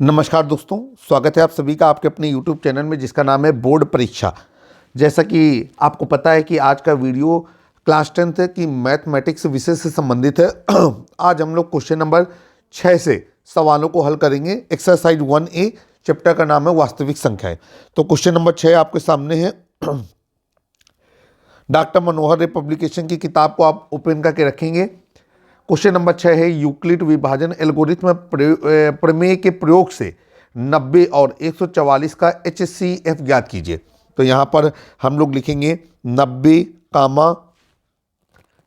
नमस्कार दोस्तों, स्वागत है आप सभी का आपके अपने YouTube चैनल में जिसका नाम है बोर्ड परीक्षा। जैसा कि आपको पता है कि आज का वीडियो क्लास 10th की मैथमेटिक्स विषय से संबंधित है। आज हम लोग क्वेश्चन नंबर 6 से सवालों को हल करेंगे। एक्सरसाइज 1A, चैप्टर का नाम है वास्तविक संख्याएं। तो क्वेश्चन नंबर 6 आपके सामने है। डॉक्टर मनोहर रे पब्लिकेशन की किताब को आप ओपन करके रखेंगे। क्वेश्चन नंबर 6 है यूक्लिड विभाजन एल्गोरिथ्म प्रमेय के प्रयोग से 90 और 144 का HCF ज्ञात कीजिए। तो यहाँ पर हम लोग लिखेंगे 90 कामा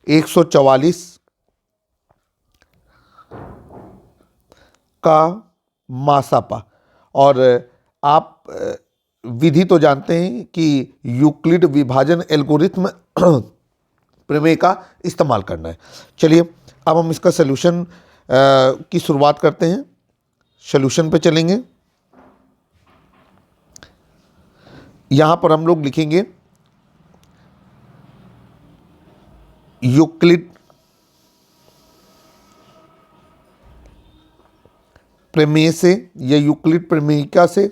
144 का मासापा। और आप विधि तो जानते हैं कि यूक्लिड विभाजन एल्गोरिथ्म प्रमेय का इस्तेमाल करना है। चलिए अब हम इसका सलूशन की शुरुआत करते हैं। सलूशन पे चलेंगे। यहां पर हम लोग लिखेंगे यूक्लिड प्रमेय से या यूक्लिड प्रमेयिका से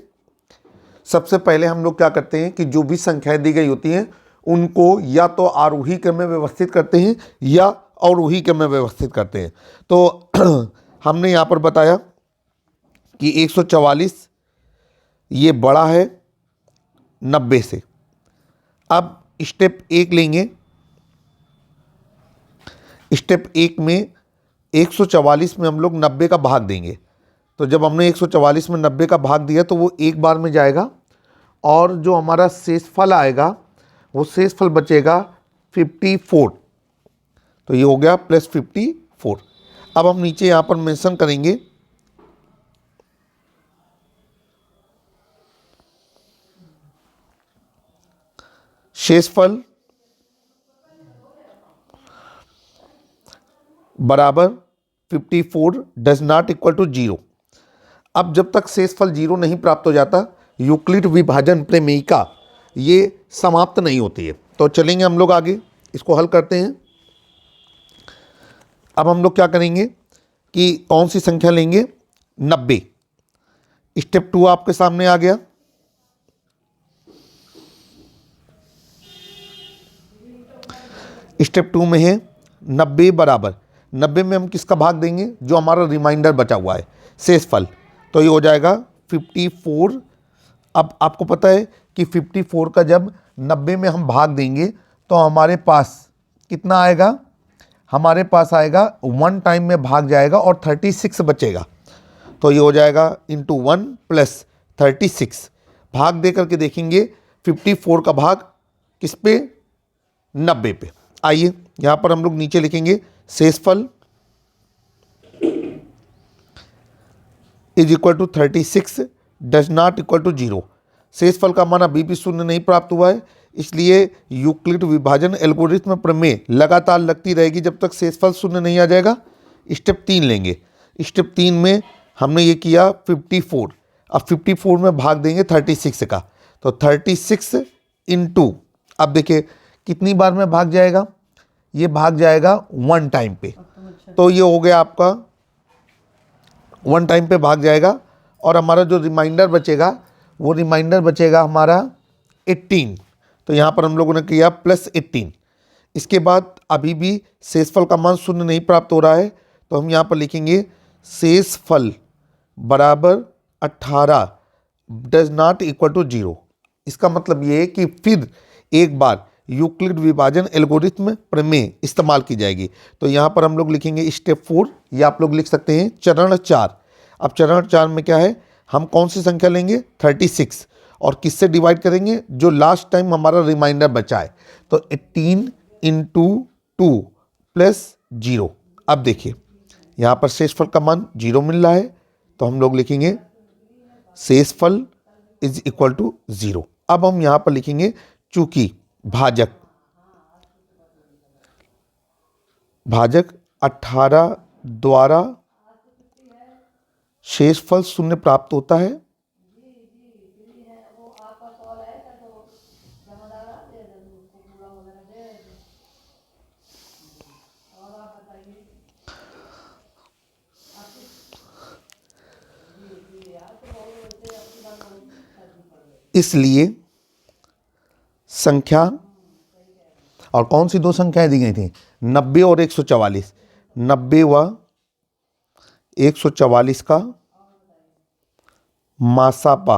सबसे पहले हम लोग क्या करते हैं कि जो भी संख्याएं दी गई होती हैं उनको या तो आरोही क्रम में व्यवस्थित करते हैं या अवरोही क्रम में व्यवस्थित करते हैं। तो हमने यहाँ पर बताया कि 144 ये बड़ा है 90 से। अब स्टेप 1 लेंगे। स्टेप 1 में 144 में हम लोग 90 का भाग देंगे। तो जब हमने 144 में 90 का भाग दिया तो वो एक बार में जाएगा और जो हमारा शेषफल आएगा वो शेषफल बचेगा 54। तो ये हो गया प्लस 54। अब हम नीचे यहाँ पर मेंशन करेंगे शेषफल बराबर 54 डज नॉट इक्वल टू 0। अब जब तक शेषफल 0 नहीं प्राप्त हो जाता यूक्लिड विभाजन प्रमेयिका ये समाप्त नहीं होती है। तो चलेंगे हम लोग आगे, इसको हल करते हैं। अब हम लोग क्या करेंगे कि कौन सी संख्या लेंगे? 90। स्टेप 2 आपके सामने आ गया। स्टेप 2 में है 90 बराबर 90 में हम किसका भाग देंगे? जो हमारा रिमाइंडर बचा हुआ है शेषफल। तो ये हो जाएगा 54। अब आपको पता है कि 54 का जब 90 में हम भाग देंगे तो हमारे पास कितना आएगा? हमारे पास आएगा 1 टाइम में भाग जाएगा और 36 बचेगा। तो ये हो जाएगा इंटू 1 प्लस 36। भाग दे करके देखेंगे 54 का भाग किस पे? 90 पे। आइए यहाँ पर हम लोग नीचे लिखेंगे शेषफल is equal to 36 does not equal to 0। शेषफल का मान अभी भी शून्य नहीं प्राप्त हुआ है, इसलिए यूक्लिड विभाजन एल्गोरिथ्म प्रमेय लगातार लगती रहेगी जब तक शेषफल शून्य नहीं आ जाएगा। स्टेप 3 लेंगे। स्टेप 3 में हमने ये किया 54। अब 54 में भाग देंगे 36 का। तो 36 इंटू, अब देखिए कितनी बार में भाग जाएगा? ये भाग जाएगा 1 टाइम पे। तो ये हो गया आपका 1 टाइम पे भाग जाएगा और हमारा जो रिमाइंडर बचेगा वो रिमाइंडर बचेगा हमारा 18। तो यहाँ पर हम लोगों ने किया प्लस 18। इसके बाद अभी भी शेषफल का मान शून्य नहीं प्राप्त हो रहा है, तो हम यहाँ पर लिखेंगे शेषफल बराबर 18 डज नॉट इक्वल टू 0। इसका मतलब ये है कि फिर एक बार यूक्लिड विभाजन एल्गोरिथ्म प्रमेय इस्तेमाल की जाएगी। तो यहाँ पर हम लोग लिखेंगे स्टेप 4, या आप लोग लिख सकते हैं चरण 4। अब चरण 4 में क्या है? हम कौन सी संख्या लेंगे? 36। और किससे डिवाइड करेंगे? जो लास्ट टाइम हमारा रिमाइंडर बचा है। तो 18 इंटू 2 प्लस 0। अब देखिए यहाँ पर शेषफल का मान 0 मिल रहा है, तो हम लोग लिखेंगे शेषफल इज इक्वल टू 0। अब हम यहाँ पर लिखेंगे चूंकि भाजक 18 द्वारा शेषफल शून्य प्राप्त होता है, इसलिए संख्या, और कौन सी दो संख्याएं दी गई थी, 90 और 144, 90 व 144 का मासापा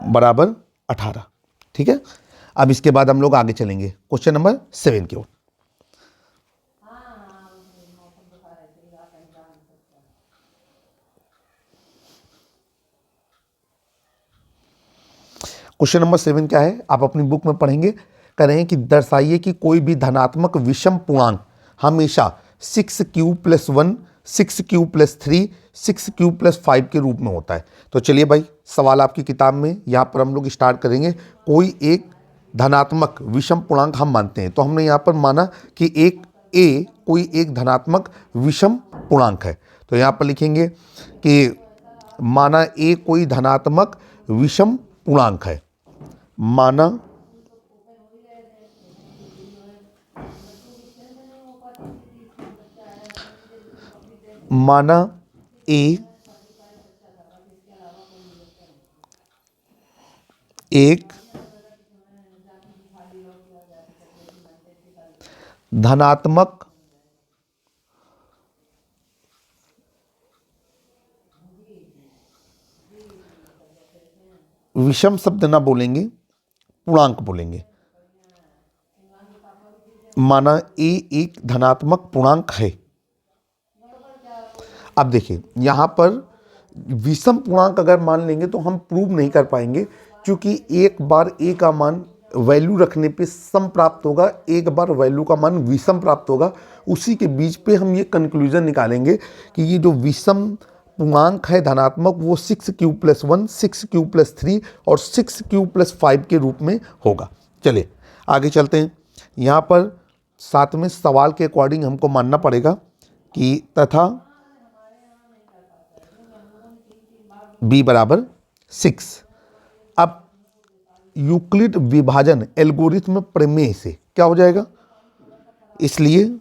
बराबर 18। ठीक है, अब इसके बाद हम लोग आगे चलेंगे क्वेश्चन नंबर 7 की ओर। क्वेश्चन नंबर 7 क्या है, आप अपनी बुक में पढ़ेंगे। कह रहे हैं कि दर्शाइए कि कोई भी धनात्मक विषम पूर्णांक हमेशा 6q+1, 6q+3, 6q+5 के रूप में होता है। तो चलिए भाई, सवाल आपकी किताब में, यहाँ पर हम लोग स्टार्ट करेंगे। कोई एक धनात्मक विषम पूर्णांक हम मानते हैं, तो हमने यहाँ पर माना कि कोई एक धनात्मक विषम पूर्णांक है। तो यहाँ पर लिखेंगे कि माना ए कोई धनात्मक विषम पूर्णांक है, माना ए एक धनात्मक विषम शब्द ना बोलेंगे, पूर्णांक बोलेंगे। माना ए एक धनात्मक पूर्णांक है। अब देखिए, यहां पर विषम पूर्णांक अगर मान लेंगे तो हम प्रूव नहीं कर पाएंगे, क्योंकि एक बार ए का मान वैल्यू रखने पे सम प्राप्त होगा, एक बार वैल्यू का मान विषम प्राप्त होगा। उसी के बीच पे हम ये कंक्लूजन निकालेंगे कि ये जो विषम पूर्णांक है धनात्मक, वो 6q+1, 6q+3 और 6q+5 के रूप में होगा। चलिए आगे चलते हैं। यहाँ पर 7वें सवाल के अकॉर्डिंग हमको मानना पड़ेगा कि तथा b बराबर 6। अब यूक्लिड विभाजन एल्गोरिथ्म प्रमेय से क्या हो जाएगा, इसलिए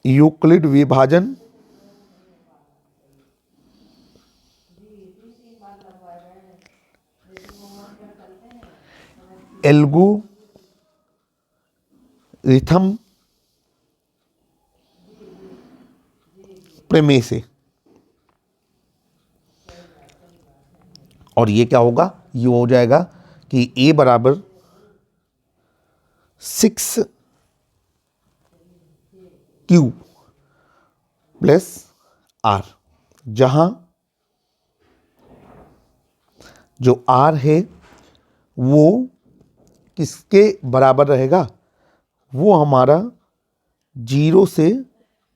यूक्लिड विभाजन एल्गोरिथम प्रमेय से, और ये क्या होगा, ये हो जाएगा कि a बराबर 6q प्लस r, जहां जो r है वो किसके बराबर रहेगा, वो हमारा 0 से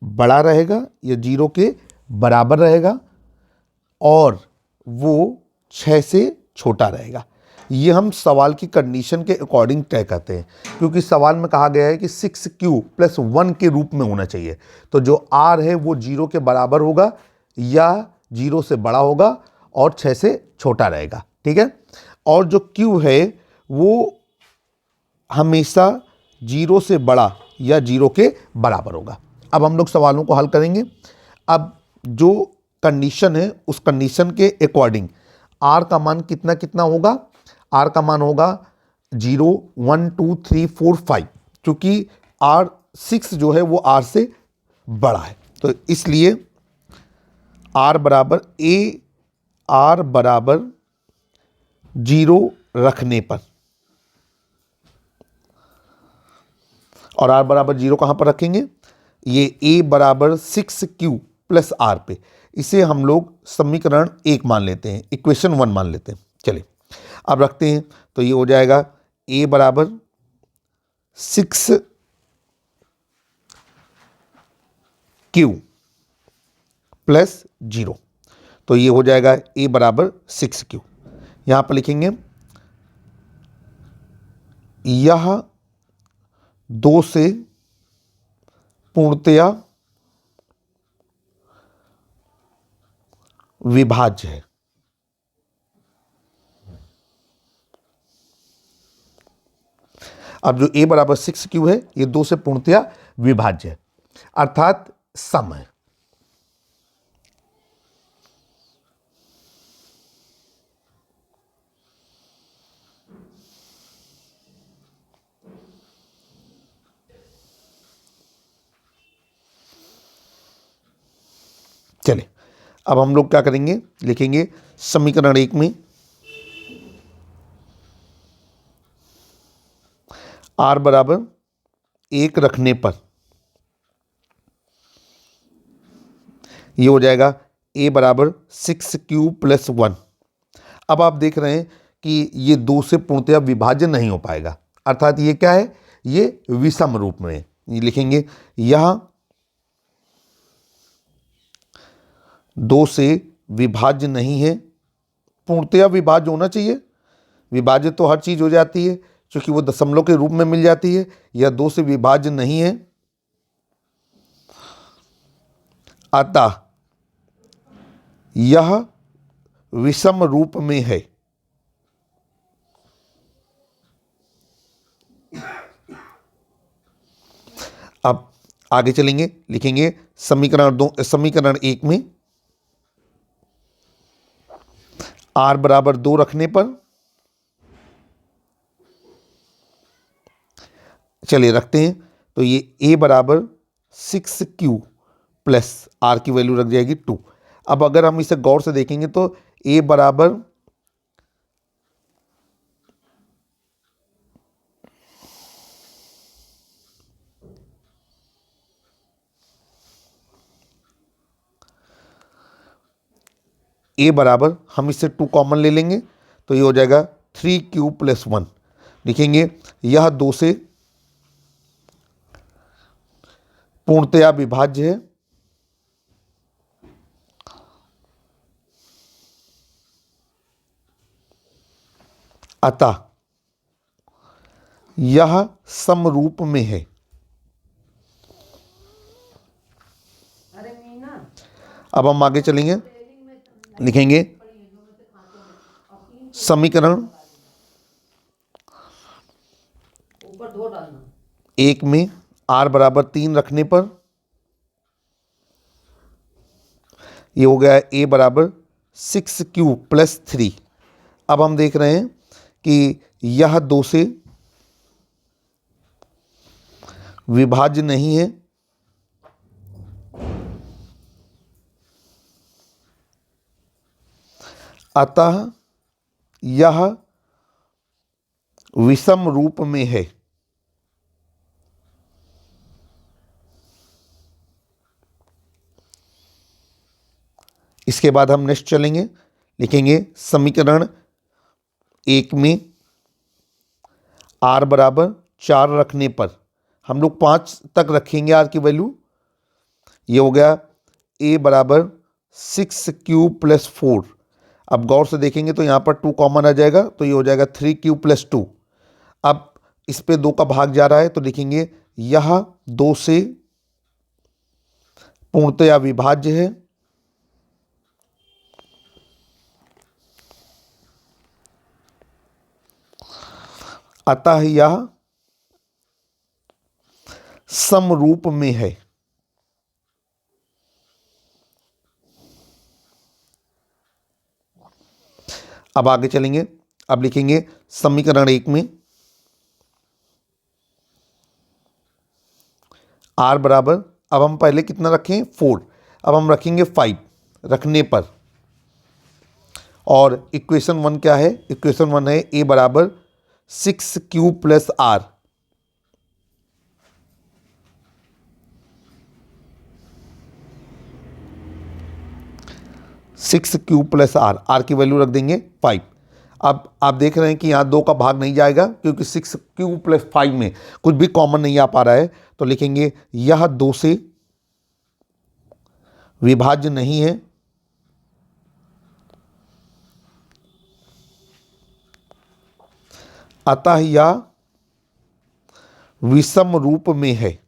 बड़ा रहेगा या 0 के बराबर रहेगा, और वो 6 से छोटा रहेगा। ये हम सवाल की कंडीशन के अकॉर्डिंग तय करते हैं, क्योंकि सवाल में कहा गया है कि 6q+1 के रूप में होना चाहिए। तो जो r है वो 0 के बराबर होगा या 0 से बड़ा होगा और 6 से छोटा रहेगा। ठीक है, और जो q है वो हमेशा 0 से बड़ा या 0 के बराबर होगा। अब हम लोग सवालों को हल करेंगे। अब जो कंडीशन है उस कंडीशन के अकॉर्डिंग r का मान कितना कितना होगा, r का मान होगा 0, 1, 2, 3, 4, 5, क्योंकि r6 जो है वो r से बड़ा है। तो इसलिए r बराबर 0 रखने पर, और r बराबर 0 कहाँ पर रखेंगे, ये a बराबर 6q+r पे, इसे हम लोग समीकरण 1 मान लेते हैं, इक्वेशन 1 मान लेते हैं। चलिए अब रखते हैं, तो ये हो जाएगा a बराबर 6q प्लस 0, तो ये हो जाएगा a बराबर 6q। यहाँ पर लिखेंगे यह 2 से पूर्णतया विभाज्य है। अब जो a बराबर 6q है ये 2 से पूर्णतया विभाज्य है, अर्थात सम है। चले, अब हम लोग क्या करेंगे, लिखेंगे समीकरण 1 में r बराबर 1 रखने पर ये हो जाएगा a बराबर 6q + 1। अब आप देख रहे हैं कि ये 2 से पूर्णतया विभाज्य नहीं हो पाएगा, अर्थात ये क्या है, ये विषम रूप में है। ये लिखेंगे यह 2 से विभाज्य नहीं है, पूर्णतया विभाज्य होना चाहिए, विभाज्य तो हर चीज हो जाती है क्योंकि वो दशमलव के रूप में मिल जाती है। यह 2 से विभाज्य नहीं है, अतः यह विषम रूप में है। अब आगे चलेंगे, लिखेंगे समीकरण 1 में r बराबर 2 रखने पर, चलिए रखते हैं, तो ये a बराबर 6q + r की वैल्यू रख जाएगी 2। अब अगर हम इसे गौर से देखेंगे तो a बराबर हम इससे 2 कॉमन ले लेंगे तो ये हो जाएगा 3q + 1। लिखेंगे यह 2 से पूर्णतया विभाज्य है, अतः यह समरूप में है। अब हम आगे चलेंगे, लिखेंगे समीकरण 1 में r बराबर 3 रखने पर ये हो गया a बराबर 6q + 3। अब हम देख रहे हैं कि यह 2 से विभाज्य नहीं है, अतः यह विषम रूप में है। इसके बाद हम नेक्स्ट चलेंगे, लिखेंगे समीकरण 1 में r बराबर 4 रखने पर, हम लोग 5 तक रखेंगे r की वैल्यू। ये हो गया a बराबर 6q + 4। अब गौर से देखेंगे तो यहाँ पर 2 कॉमन आ जाएगा तो ये हो जाएगा 3q + 2। अब इस पे 2 का भाग जा रहा है तो लिखेंगे यह 2 से पूर्णतया विभाज्य है, अतः यह समरूप में है। अब आगे चलेंगे, अब लिखेंगे समीकरण 1 में r बराबर, अब हम पहले कितना रखें 4, अब हम रखेंगे 5 रखने पर, और इक्वेशन 1 क्या है, इक्वेशन 1 है a बराबर 6q + r। 6q + r, r की वैल्यू रख देंगे 5। अब आप देख रहे हैं कि यहाँ 2 का भाग नहीं जाएगा क्योंकि 6q + 5 में कुछ भी कॉमन नहीं आ पा रहा है, तो लिखेंगे यह 2 से विभाज्य नहीं है, अतः यह विषम रूप में है।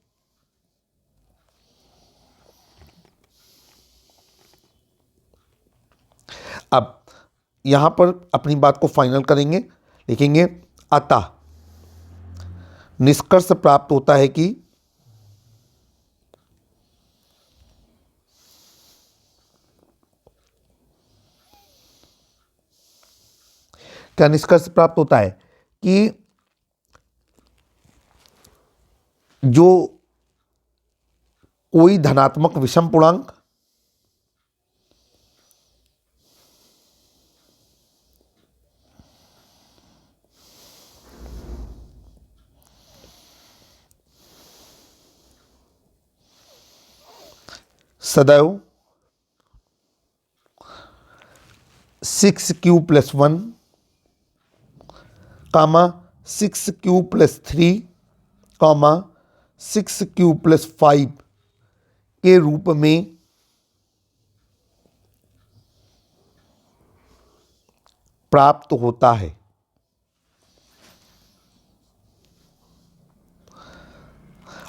अब यहां पर अपनी बात को फाइनल करेंगे, लिखेंगे अतः निष्कर्ष प्राप्त होता है कि क्या निष्कर्ष प्राप्त होता है कि जो कोई धनात्मक विषम पूर्णांक सदैव 6q+1 कामा 6q+3 कामा 6q+5 के रूप में प्राप्त होता है।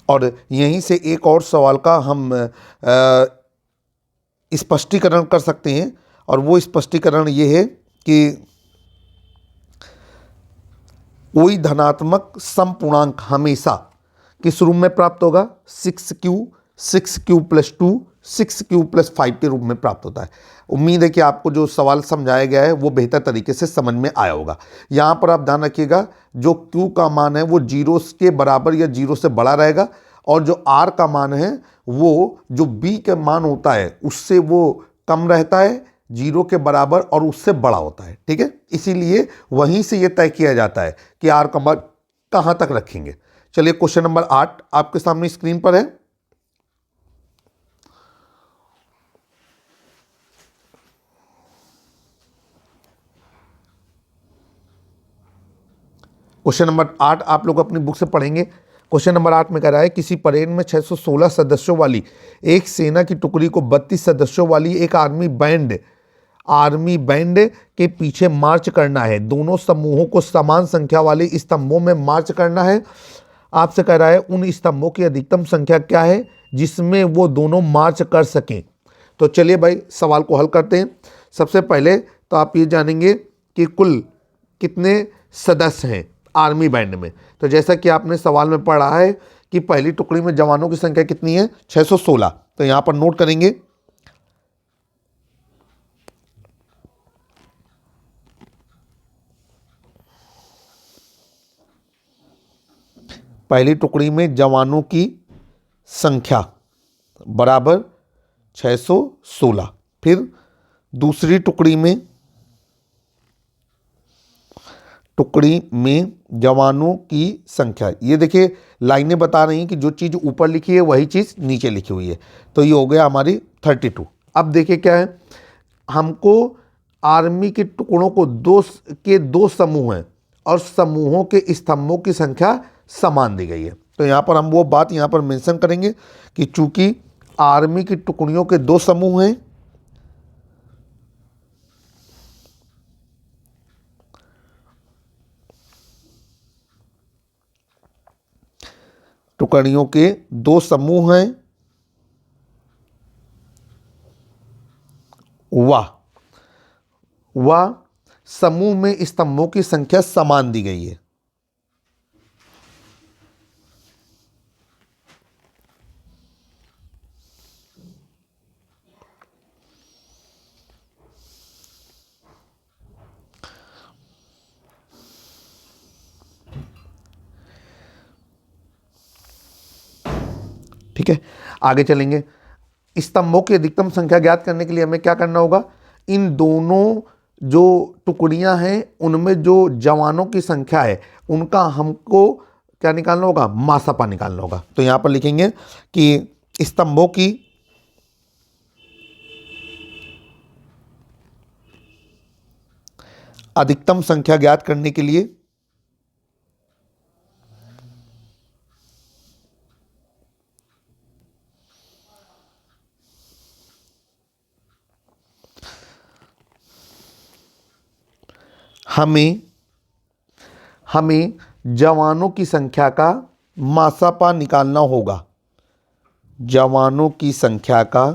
और यहीं से एक और सवाल का हम स्पष्टीकरण कर सकते हैं, और वो स्पष्टीकरण ये है कि कोई धनात्मक समपूर्णांक हमेशा किस रूप में प्राप्त होगा? 6q, 6q+2, 6q+5 के रूप में प्राप्त होता है। उम्मीद है कि आपको जो सवाल समझाया गया है वो बेहतर तरीके से समझ में आया होगा। यहाँ पर आप ध्यान रखिएगा, जो q का मान है वो 0 के बराबर या 0 से बड़ा रहेगा, और जो r का मान है वो जो b का मान होता है उससे वो कम रहता है, 0 के बराबर और उससे बड़ा होता है। ठीक है, इसीलिए वहीं से ये तय किया जाता है कि r का मान कहाँ तक रखेंगे। चलिए क्वेश्चन नंबर 8 आपके सामने स्क्रीन पर है। क्वेश्चन नंबर 8 आप लोग अपनी बुक से पढ़ेंगे। क्वेश्चन नंबर 8 में कह रहा है, किसी परेड में 616 सदस्यों वाली एक सेना की टुकड़ी को 32 सदस्यों वाली एक आर्मी बैंड के पीछे मार्च करना है। दोनों समूहों को समान संख्या वाले स्तंभों में मार्च करना है। आपसे कह रहा है उन स्तंभों की अधिकतम संख्या क्या है जिसमें वो दोनों मार्च कर सकें। तो चलिए भाई सवाल को हल करते हैं। सबसे पहले तो आप ये जानेंगे कि कुल कितने सदस्य हैं आर्मी बैंड में। तो जैसा कि आपने सवाल में पढ़ा है कि पहली टुकड़ी में जवानों की संख्या कितनी है? 616। तो यहां पर नोट करेंगे, पहली टुकड़ी में जवानों की संख्या बराबर 616। फिर दूसरी टुकड़ी में जवानों की संख्या, ये देखिए लाइनें बता रही हैं कि जो चीज़ ऊपर लिखी है वही चीज़ नीचे लिखी हुई है। तो ये हो गया हमारी 32। अब देखिए क्या है, हमको आर्मी के टुकड़ों को दो समूह हैं और समूहों के स्तंभों की संख्या समान दी गई है। तो यहाँ पर हम वो बात यहाँ पर मेंशन करेंगे कि चूंकि आर्मी की टुकड़ियों के 2 समूह हैं, टुकड़ियों के 2 समूह हैं, वह समूह में स्तंभों की संख्या समान दी गई है। ठीक है, आगे चलेंगे। स्तंभों की अधिकतम संख्या ज्ञात करने के लिए हमें क्या करना होगा? इन दोनों जो टुकड़ियां हैं उनमें जो जवानों की संख्या है उनका हमको क्या निकालना होगा? मासापा निकालना होगा। तो यहां पर लिखेंगे कि स्तंभों की अधिकतम संख्या ज्ञात करने के लिए हमें जवानों की संख्या का मासापा निकालना होगा। जवानों की संख्या का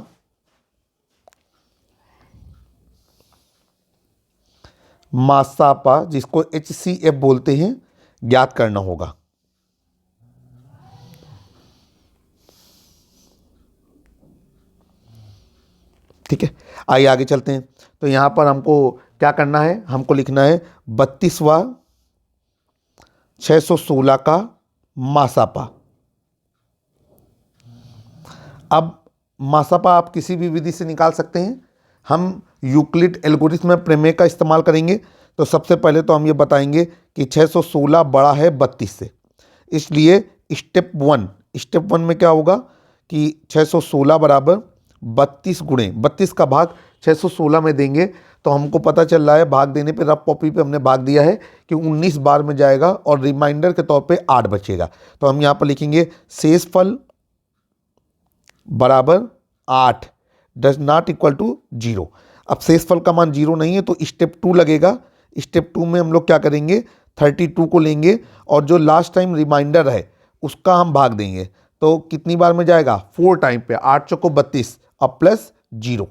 मासापा, जिसको HCF बोलते हैं, ज्ञात करना होगा। ठीक है, आइए आगे चलते हैं। तो यहां पर हमको क्या करना है? हमको लिखना है 32वां 616 का मासापा। अब मासापा आप किसी भी विधि से निकाल सकते हैं। हम यूक्लिड एल्गोरिथम में प्रमेय का इस्तेमाल करेंगे। तो सबसे पहले तो हम ये बताएंगे कि 616 बड़ा है 32 से, इसलिए स्टेप वन में क्या होगा कि 616 बराबर 32 गुणे 32 का भाग 616 में देंगे तो हमको पता चल रहा है, भाग देने पे रफ कॉपी पे हमने भाग दिया है कि 19 बार में जाएगा और रिमाइंडर के तौर पे 8 बचेगा। तो हम यहाँ पर लिखेंगे शेषफल बराबर 8 डज नॉट इक्वल टू 0। अब शेषफल का मान 0 नहीं है तो स्टेप 2 लगेगा। स्टेप 2 में हम लोग क्या करेंगे, 32 को लेंगे और जो लास्ट टाइम रिमाइंडर है उसका हम भाग देंगे। तो कितनी बार में जाएगा, 4 टाइम पे, 8 चौको 32 अब प्लस 0।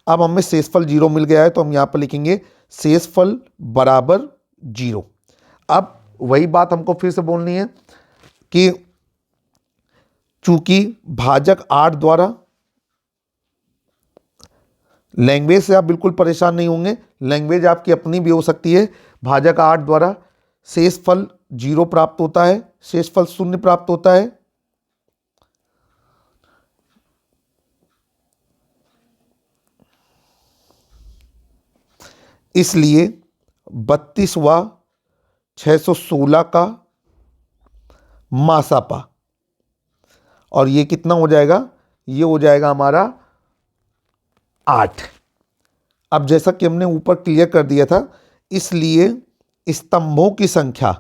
अब हमें शेषफल 0 मिल गया है तो हम यहाँ पर लिखेंगे शेषफल बराबर 0। अब वही बात हमको फिर से बोलनी है कि चूंकि भाजक 8 द्वारा, लैंग्वेज से आप बिल्कुल परेशान नहीं होंगे, लैंग्वेज आपकी अपनी भी हो सकती है। भाजक 8 द्वारा शेषफल 0 प्राप्त होता है, शेषफल 0 प्राप्त होता है। इसलिए 32वां 616 का मासापा, और ये कितना हो जाएगा, ये हो जाएगा हमारा 8। अब जैसा कि हमने ऊपर क्लियर कर दिया था, इसलिए स्तंभों की संख्या,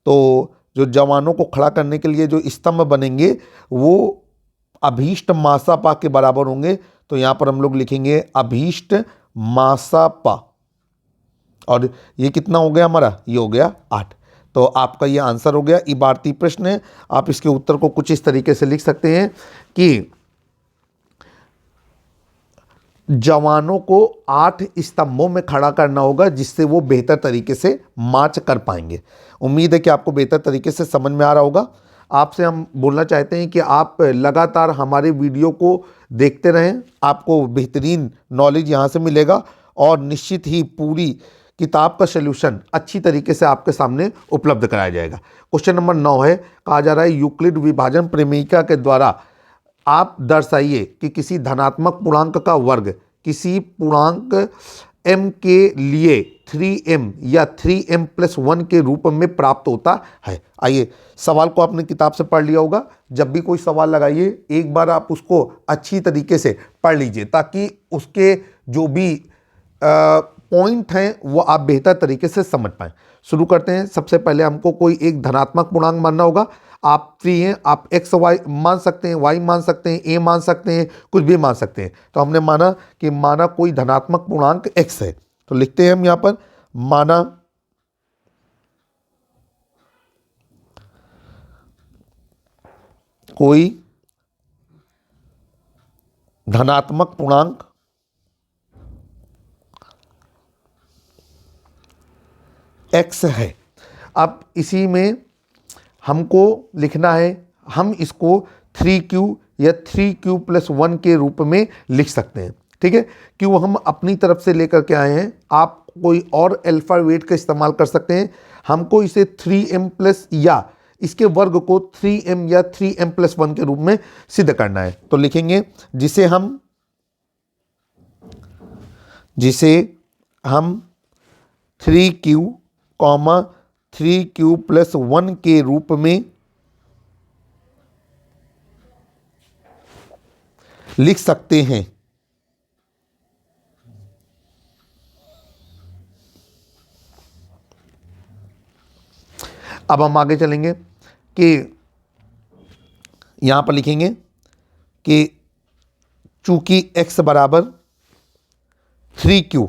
तो जो जवानों को खड़ा करने के लिए जो स्तंभ बनेंगे वो अभीष्ट मासापा के बराबर होंगे। तो यहां पर हम लोग लिखेंगे अभीष्ट मासापा, और ये कितना हो गया हमारा, ये हो गया 8। तो आपका ये आंसर हो गया। इबारती प्रश्न है, आप इसके उत्तर को कुछ इस तरीके से लिख सकते हैं कि जवानों को 8 स्तंभों में खड़ा करना होगा जिससे वो बेहतर तरीके से मार्च कर पाएंगे। उम्मीद है कि आपको बेहतर तरीके से समझ में आ रहा होगा। आपसे हम बोलना चाहते हैं कि आप लगातार हमारे वीडियो को देखते रहें, आपको बेहतरीन नॉलेज यहाँ से मिलेगा और निश्चित ही पूरी किताब का सलूशन अच्छी तरीके से आपके सामने उपलब्ध कराया जाएगा। क्वेश्चन नंबर 9 है, कहा जा रहा है यूक्लिड विभाजन प्रमेयिका के द्वारा आप दर्शाइए कि किसी धनात्मक पूर्णांक का वर्ग किसी पूर्णांक m के लिए 3m या 3m + 1 के रूप में प्राप्त होता है। आइए, सवाल को आपने किताब से पढ़ लिया होगा। जब भी कोई सवाल लगाइए एक बार आप उसको अच्छी तरीके से पढ़ लीजिए ताकि उसके जो भी पॉइंट हैं वो आप बेहतर तरीके से समझ पाएं। शुरू करते हैं। सबसे पहले हमको कोई एक धनात्मक पूर्णांक मानना होगा। आप फ्री हैं, आप एक्स वाई मान सकते हैं, वाई मान सकते हैं, ए मान सकते हैं, कुछ भी मान सकते हैं। तो हमने माना कोई धनात्मक पूर्णांक एक्स है, तो लिखते हैं हम यहां पर माना कोई धनात्मक पूर्णांक एक्स है। अब इसी में हमको लिखना है, हम इसको 3q या 3q + 1 के रूप में लिख सकते हैं। ठीक है, क्यों हम अपनी तरफ से लेकर के आए हैं, आप कोई और अल्फाबेट का इस्तेमाल कर सकते हैं। हमको इसे 3m प्लस या इसके वर्ग को 3m या 3m + 1 के रूप में सिद्ध करना है। तो लिखेंगे जिसे हम 3q, 3q + 1 के रूप में लिख सकते हैं। अब हम आगे चलेंगे कि यहां पर लिखेंगे कि चूंकि x बराबर 3q,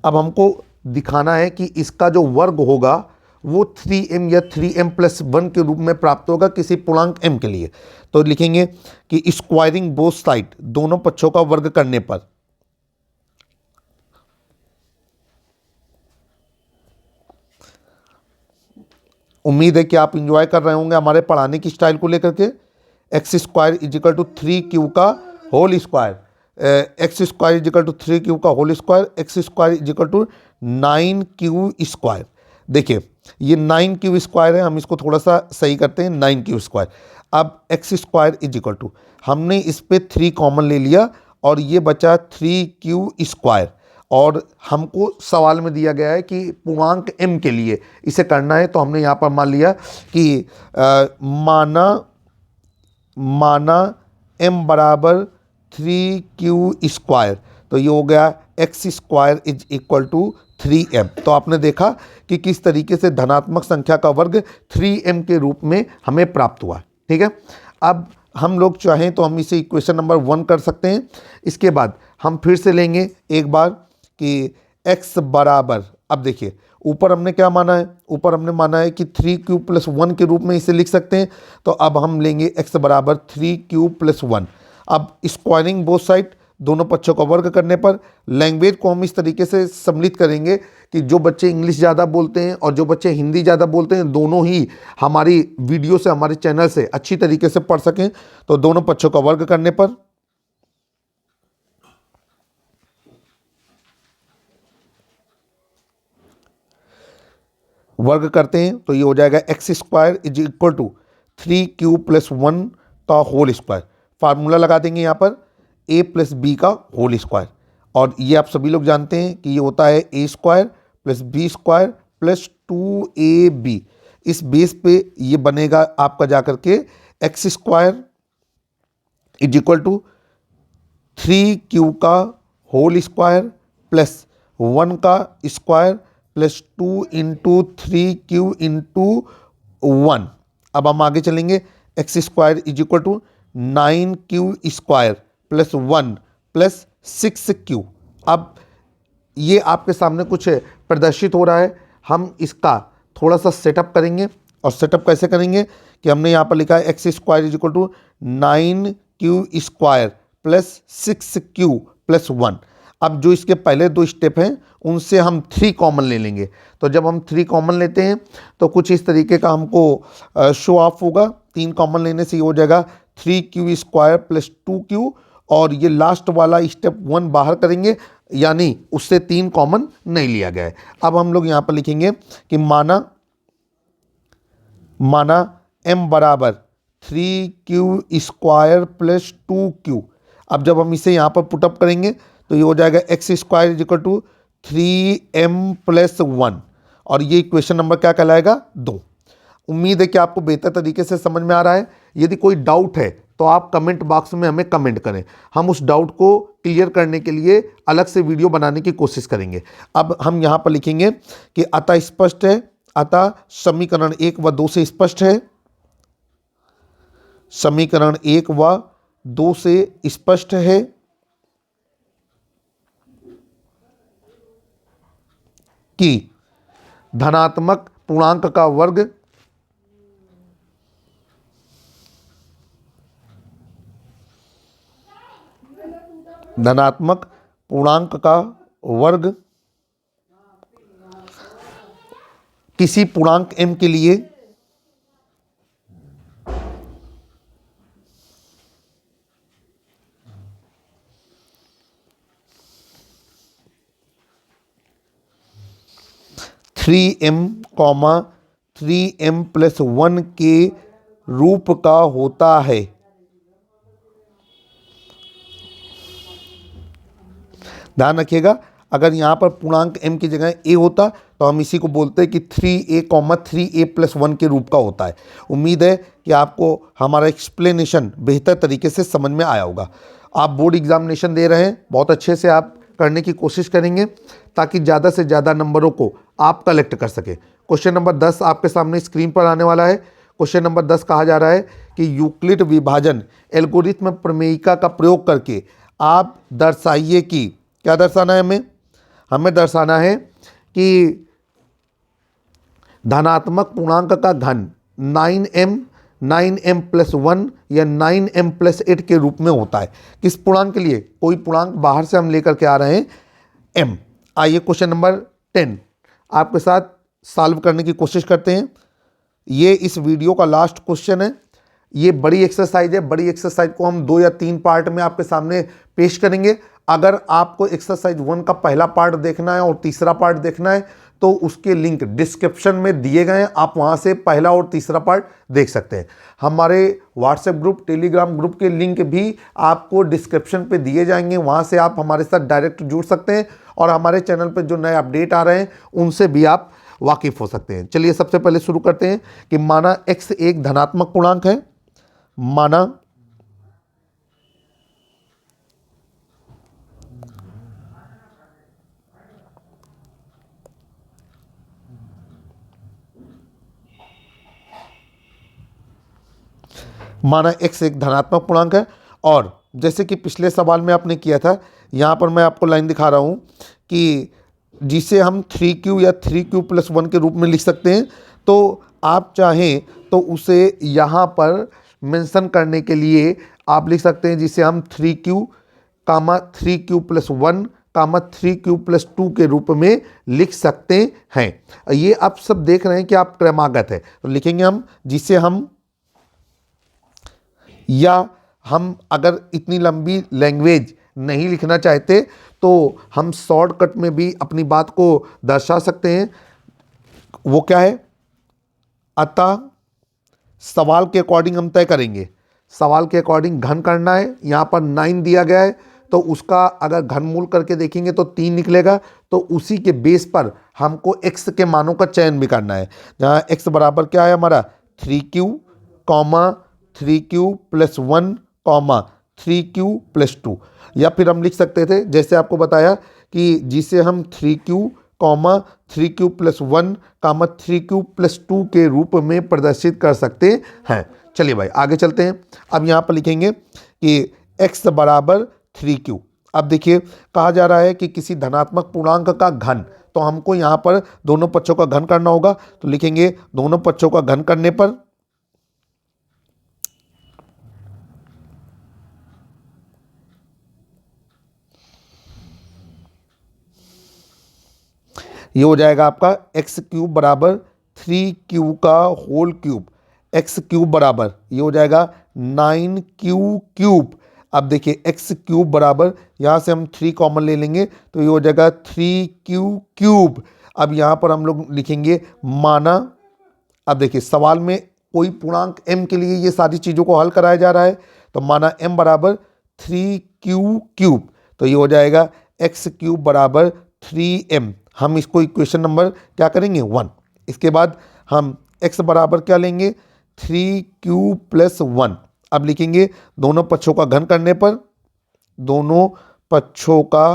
अब हमको दिखाना है कि इसका जो वर्ग होगा वो 3m या 3m + 1 के रूप में प्राप्त होगा किसी पूर्णांक m के लिए। तो लिखेंगे कि स्क्वायरिंग बोथ साइड, दोनों पक्षों का वर्ग करने पर उम्मीद है कि आप इंजॉय कर रहे होंगे हमारे पढ़ाने की स्टाइल को लेकर के। x² = 3q का होल स्क्वायर, x² = 3q का होल स्क्वायर, x² = 9q²। देखिए ये 9q² है, हम इसको थोड़ा सा सही करते हैं, 9q²। अब x² हमने इस पे 3 कॉमन ले लिया और ये बचा 3q², और हमको सवाल में दिया गया है कि पूर्णांक m के लिए इसे करना है। तो हमने यहाँ पर मान लिया कि माना माना m बराबर 3q², तो ये हो गया x² is equal to 3m। तो आपने देखा कि किस तरीके से धनात्मक संख्या का वर्ग 3m के रूप में हमें प्राप्त हुआ। ठीक है, अब हम लोग चाहें तो हम इसे इक्वेशन नंबर 1 कर सकते हैं। इसके बाद हम फिर से लेंगे एक बार कि x बराबर, अब देखिए ऊपर हमने क्या माना है, ऊपर हमने माना है कि 3q+1 के रूप में इसे लिख सकते हैं। तो अब हम लेंगे x बराबर 3q+1। अब स्क्वायरिंग बोथ साइड, दोनों पक्षों का वर्ग करने पर लैंग्वेज को हम इस तरीके से सम्मिलित करेंगे कि जो बच्चे इंग्लिश ज़्यादा बोलते हैं और जो बच्चे हिंदी ज़्यादा बोलते हैं, दोनों ही हमारी वीडियो से, हमारे चैनल से अच्छी तरीके से पढ़ सकें। तो दोनों पक्षों का वर्ग करने पर वर्ग करते हैं तो ये हो जाएगा x² is equal to 3q+1 का होल स्क्वायर। फार्मूला लगा देंगे यहाँ पर a+b का होल स्क्वायर, और ये आप सभी लोग जानते हैं कि ये होता है a² + b² + 2ab। इस बेस पे ये बनेगा आपका जाकर के x² is equal to 3q का होल स्क्वायर प्लस 1 का square plus 2 into 3q into 1। अब हम आगे चलेंगे, x² is equal to 9q² plus 1 plus 6q। अब ये आपके सामने कुछ प्रदर्शित हो रहा है, हम इसका थोड़ा सा सेटअप करेंगे। और सेटअप कैसे करेंगे कि हमने यहाँ पर लिखा है x² is equal to 9q² plus 6q plus 1। अब जो इसके पहले दो स्टेप हैं उनसे हम 3 कॉमन ले लेंगे। तो जब हम 3 कॉमन लेते हैं तो कुछ इस तरीके का हमको शो ऑफ होगा। 3 कॉमन लेने से ये हो जाएगा 3q² प्लस 2q, और ये लास्ट वाला स्टेप 1 बाहर करेंगे, यानी उससे 3 कॉमन नहीं लिया गया है। अब हम लोग यहाँ पर लिखेंगे कि माना m बराबर 3q² प्लस 2q। अब जब हम इसे यहाँ पर पुटअप करेंगे तो ये हो जाएगा x² is equal to 3m + 1, और ये इक्वेशन नंबर क्या कहलाएगा 2। उम्मीद है कि आपको बेहतर तरीके से समझ में आ रहा है। यदि कोई डाउट है तो आप कमेंट बॉक्स में हमें कमेंट करें, हम उस डाउट को क्लियर करने के लिए अलग से वीडियो बनाने की कोशिश करेंगे। अब हम यहाँ पर लिखेंगे कि अतः स्पष्ट है, अतः समीकरण 1 व 2 से स्पष्ट है, समीकरण 1 व 2 से स्पष्ट है कि धनात्मक पूर्णांक का वर्ग किसी पूर्णांक m के लिए (3m, 3m+1) के रूप का होता है। ध्यान रखिएगा, अगर यहाँ पर पूर्णांक m की जगह a होता तो हम इसी को बोलते हैं कि 3a, 3a+1 के रूप का होता है। उम्मीद है कि आपको हमारा एक्सप्लेनेशन बेहतर तरीके से समझ में आया होगा। आप बोर्ड एग्जामिनेशन दे रहे हैं, बहुत अच्छे से आप करने की कोशिश करेंगे ताकि ज़्यादा से ज़्यादा नंबरों को आप कलेक्ट कर सकें। क्वेश्चन नंबर 10 आपके सामने स्क्रीन पर आने वाला है। क्वेश्चन नंबर 10 कहा जा रहा है कि यूक्लिड विभाजन एल्गोरिथ्म प्रमेयिका का प्रयोग करके आप दर्शाइए कि, क्या दर्शाना है हमें दर्शाना है कि धनात्मक पूर्णांक का घन 9m, 9m+1 या 9m+8 के रूप में होता है। किस पूर्णांक के लिए? कोई पूर्णांक बाहर से हम लेकर के आ रहे हैं m। आइए क्वेश्चन नंबर 10 आपके साथ सॉल्व करने की कोशिश करते हैं। ये इस वीडियो का लास्ट क्वेश्चन है। ये बड़ी एक्सरसाइज है। बड़ी एक्सरसाइज को हम 2 या 3 पार्ट में आपके सामने पेश करेंगे। अगर आपको एक्सरसाइज 1 का पहला पार्ट देखना है और तीसरा पार्ट देखना है तो उसके लिंक डिस्क्रिप्शन में दिए गए हैं, आप वहां से पहला और तीसरा पार्ट देख सकते हैं। हमारे व्हाट्सएप ग्रुप, टेलीग्राम ग्रुप के लिंक भी आपको डिस्क्रिप्शन पे दिए जाएंगे, वहां से आप हमारे साथ डायरेक्ट जुड़ सकते हैं और हमारे चैनल पर जो नए अपडेट आ रहे हैं उनसे भी आप वाकिफ हो सकते हैं। चलिए सबसे पहले शुरू करते हैं कि माना x एक धनात्मक पूर्णांक है। माना माना x एक धनात्मक पूर्णांक है, और जैसे कि पिछले सवाल में आपने किया था, यहाँ पर मैं आपको लाइन दिखा रहा हूँ कि जिसे हम 3q या 3q + 1 के रूप में लिख सकते हैं। तो आप चाहें तो उसे यहाँ पर मेंशन करने के लिए आप लिख सकते हैं जिसे हम 3q, 3q + 1, 3q + 2 के रूप में लिख सकते हैं। ये आप सब देख रहे हैं कि आप क्रमागत है, तो लिखेंगे हम जिसे हम, या हम अगर इतनी लंबी लैंग्वेज नहीं लिखना चाहते तो हम शॉर्टकट में भी अपनी बात को दर्शा सकते हैं। वो क्या है? अतः सवाल के अकॉर्डिंग हम तय करेंगे। सवाल के अकॉर्डिंग घन करना है, यहाँ पर 9 दिया गया है, तो उसका अगर घनमूल करके देखेंगे तो 3 निकलेगा। तो उसी के बेस पर हमको x के मानों का चयन भी करना है, जहाँ x बराबर क्या है हमारा 3q, 3q + 1, 3q + 2। या फिर हम लिख सकते थे जैसे आपको बताया कि जिसे हम 3q, 3q + 1, 3q + 2 के रूप में प्रदर्शित कर सकते हैं। चलिए भाई आगे चलते हैं। अब यहाँ पर लिखेंगे कि x बराबर 3q। अब देखिए कहा जा रहा है कि किसी धनात्मक पूर्णांक का घन, तो हमको यहाँ पर दोनों पक्षों का घन करना होगा। तो लिखेंगे दोनों पक्षों का घन करने पर ये हो जाएगा आपका x³ बराबर 3q का होल क्यूब। x³ बराबर ये हो जाएगा 9q³। अब देखिए x³ बराबर, यहाँ से हम 3 कॉमन ले लेंगे तो ये हो जाएगा 3q³। अब यहाँ पर हम लोग लिखेंगे माना, अब देखिए सवाल में कोई पूर्णांक m के लिए ये सारी चीज़ों को हल कराया जा रहा है, तो माना m बराबर 3q³। तो ये हो जाएगा x³ बराबर 3m। हम इसको इक्वेशन नंबर क्या करेंगे 1। इसके बाद हम x बराबर क्या लेंगे 3q + 1। अब लिखेंगे दोनों पक्षों का घन करने पर, दोनों पक्षों का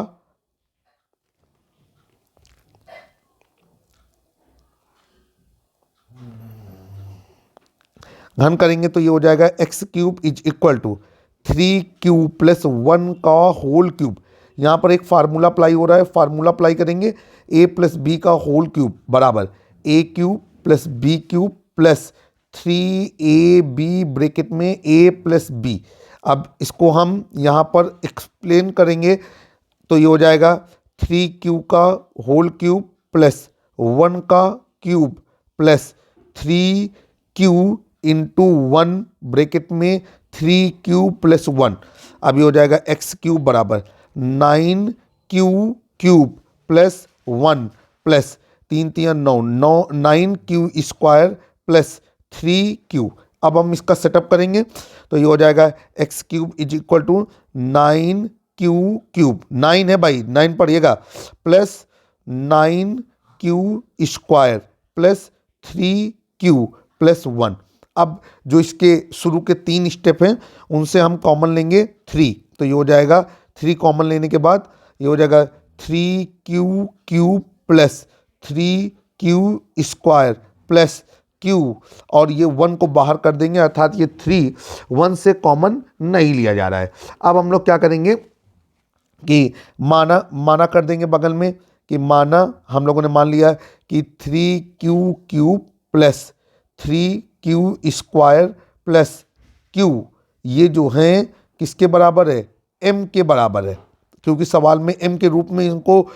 घन करेंगे तो ये हो जाएगा x³ = 3q + 1 का होल क्यूब। यहाँ पर एक फार्मूला अप्लाई हो रहा है, फार्मूला अप्लाई करेंगे a + b का होल क्यूब बराबर a³ + b³ + 3ab ब्रैकेट में a + b। अब इसको हम यहाँ पर एक्सप्लेन करेंगे तो ये हो जाएगा 3q का होल क्यूब + 1 का क्यूब + 3q × 1 ब्रैकेट में 3q + 1। अब ये हो जाएगा x³ बराबर 9q³ + 1 + 3 × 9, 9q² + 3q। अब हम इसका सेटअप करेंगे तो ये हो जाएगा x³ = 9q³, 9 है भाई 9 पढ़िएगा, + 9q² + 3q + 1। अब जो इसके शुरू के 3 स्टेप हैं उनसे हम कॉमन लेंगे 3, तो ये हो जाएगा 3 कॉमन लेने के बाद ये हो जाएगा 3q³ + 3q² + q, और ये 1 को बाहर कर देंगे, अर्थात ये 3 1 से कॉमन नहीं लिया जा रहा है। अब हम लोग क्या करेंगे कि माना कर देंगे बगल में, कि माना हम लोगों ने मान लिया कि 3q³ + 3q² + q, ये जो हैं किसके बराबर है m के बराबर है, क्योंकि सवाल में m के रूप में इनको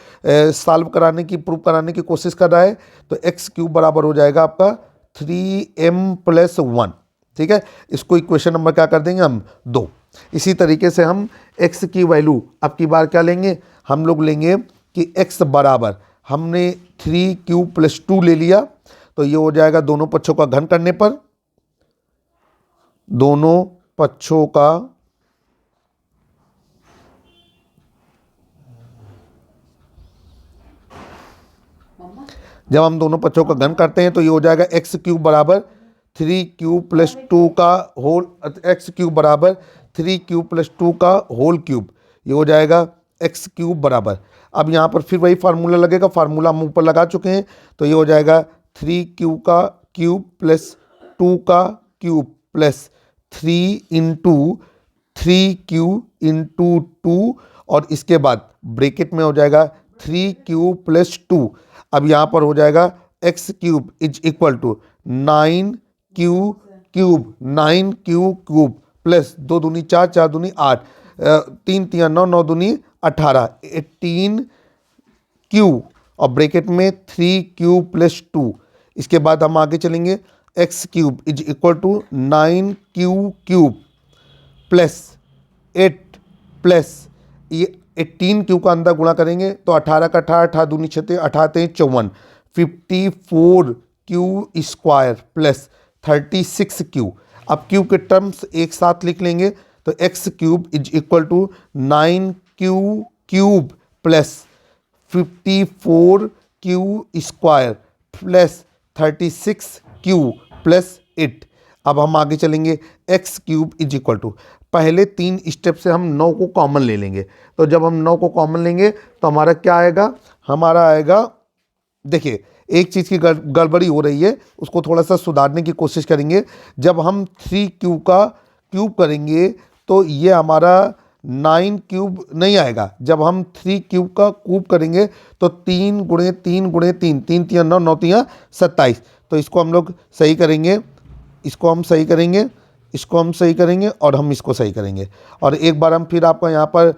सॉल्व कराने की, प्रूव कराने की कोशिश कर रहा है। तो x³ बराबर हो जाएगा आपका 3m + 1। ठीक है, इसको इक्वेशन नंबर क्या कर देंगे हम 2। इसी तरीके से हम x की वैल्यू अब की बार क्या लेंगे, हम लोग लेंगे कि x बराबर, हमने 3q + 2 ले लिया, तो ये हो जाएगा दोनों पक्षों का घन करने पर, दोनों पक्षों का जब हम दोनों पक्षों का घन करते हैं तो ये हो जाएगा x³ बराबर 3q + 2 का होल, x³ बराबर 3q + 2 का होल क्यूब। ये हो जाएगा x³ बराबर, अब यहाँ पर फिर वही फार्मूला लगेगा, फार्मूला हम ऊपर लगा चुके हैं, तो ये हो जाएगा 3q का क्यूब + 2 का क्यूब + 3 × 3 और इसके बाद ब्रैकेट में हो जाएगा 3³ + 2। अब यहाँ पर हो जाएगा x³ = 9³ प्लस 2 दूनी 4, 4 दूनी 8, 3 × 9, 9 दूनी 18, 18³ और ब्रैकेट में 3³ + 2। इसके बाद हम आगे चलेंगे, x³ = 9³ प्लस 8 प्लस ये 18³ का अंदर गुणा करेंगे तो 18 का 18, 18 दूनी 36, 18 × 54, 54³ प्लस 36³। अब क्यूब के टर्म्स एक साथ लिख लेंगे तो x³ = 9³ प्लस 54³ प्लस 36³ प्लस 8। अब हम आगे चलेंगे, x³ पहले 3 स्टेप से हम 9 को कॉमन ले लेंगे। तो जब हम 9 को कॉमन लेंगे तो हमारा क्या आएगा, हमारा आएगा, देखिए एक चीज़ की गड़बड़ी हो रही है, उसको थोड़ा सा सुधारने की कोशिश करेंगे। जब हम 3³ का क्यूब करेंगे तो ये हमारा 9³ नहीं आएगा। जब हम 3³ का क्यूब करेंगे तो 3 × 3 × 3, 3 × 9, 9 × 27। तो इसको हम लोग सही करेंगे, इसको हम सही करेंगे, इसको हम सही करेंगे और हम इसको सही करेंगे। और एक बार हम फिर आपका यहाँ पर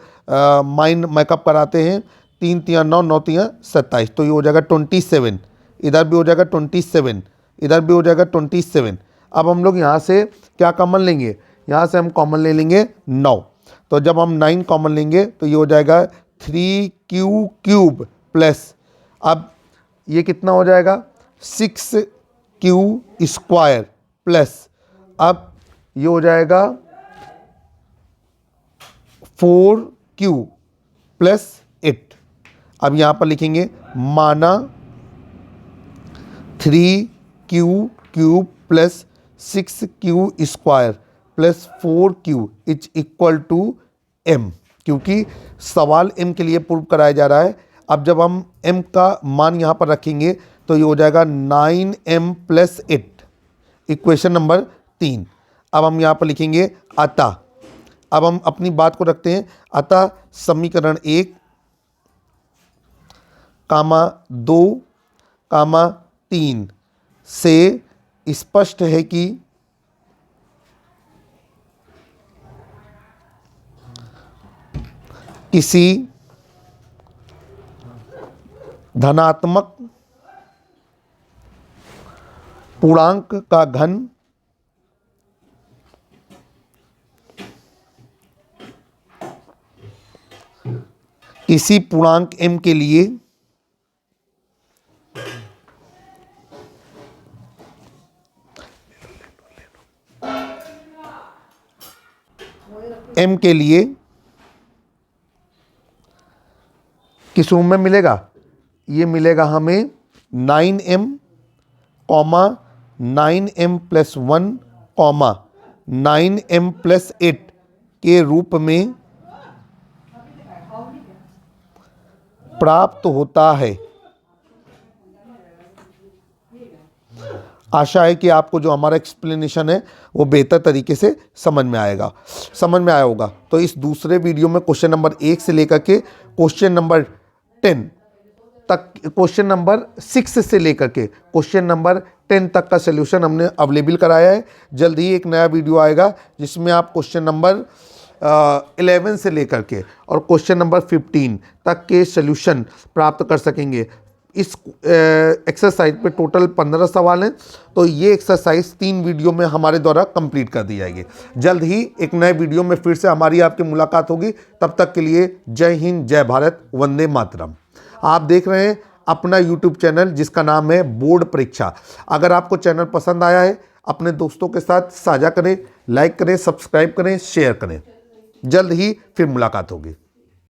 माइंड मेकअप कराते हैं। 3 × 9, 9 × 27, तो ये हो जाएगा 27। इधर भी हो जाएगा 27, इधर भी हो जाएगा 27। अब हम लोग यहाँ से क्या कॉमन लेंगे, यहाँ से हम कॉमन ले लेंगे 9। तो जब हम 9 कॉमन लेंगे तो ये हो जाएगा 3³ प्लस, अब ये कितना हो जाएगा 6³ प्लस, अब ये हो जाएगा 4³ प्लस 8। अब यहाँ पर लिखेंगे माना 3³ प्लस 6³ प्लस 4³ = m, क्योंकि सवाल m के लिए प्रूव कराया जा रहा है। अब जब हम m का मान यहाँ पर रखेंगे तो ये हो जाएगा 9m + 8, इक्वेशन नंबर 3। अब हम यहाँ पर लिखेंगे अतः, अब हम अपनी बात को रखते हैं, अतः समीकरण 1, 2, 3 से स्पष्ट है कि किसी धनात्मक पूर्णांक का घन किसी पूर्णांक m के लिए किस रूप में मिलेगा, ये मिलेगा हमें 9m, 9m + 1, 9m + 8 के रूप में प्राप्त होता है। आशा है कि आपको जो हमारा एक्सप्लेनेशन है वो बेहतर तरीके से समझ में आया होगा। तो इस दूसरे वीडियो में क्वेश्चन नंबर 1 से लेकर के क्वेश्चन नंबर 10 तक, क्वेश्चन नंबर 6 से लेकर के क्वेश्चन नंबर 10 तक का सलूशन हमने अवेलेबल कराया है। जल्द ही एक नया वीडियो आएगा जिसमें आप क्वेश्चन नंबर 11 से लेकर के और क्वेश्चन नंबर 15 तक के सलूशन प्राप्त कर सकेंगे। इस एक्सरसाइज पे टोटल 15 सवाल हैं, तो ये एक्सरसाइज 3 वीडियो में हमारे द्वारा कंप्लीट कर दी जाएगी। जल्द ही एक नए वीडियो में फिर से हमारी आपकी मुलाकात होगी। तब तक के लिए जय हिंद, जय भारत, वंदे मातरम। आप देख रहे हैं अपना यूट्यूब चैनल जिसका नाम है बोर्ड परीक्षा। अगर आपको चैनल पसंद आया है अपने दोस्तों के साथ साझा करें, लाइक करें, सब्सक्राइब करें, शेयर करें। जल्द ही फिर मुलाकात होगी।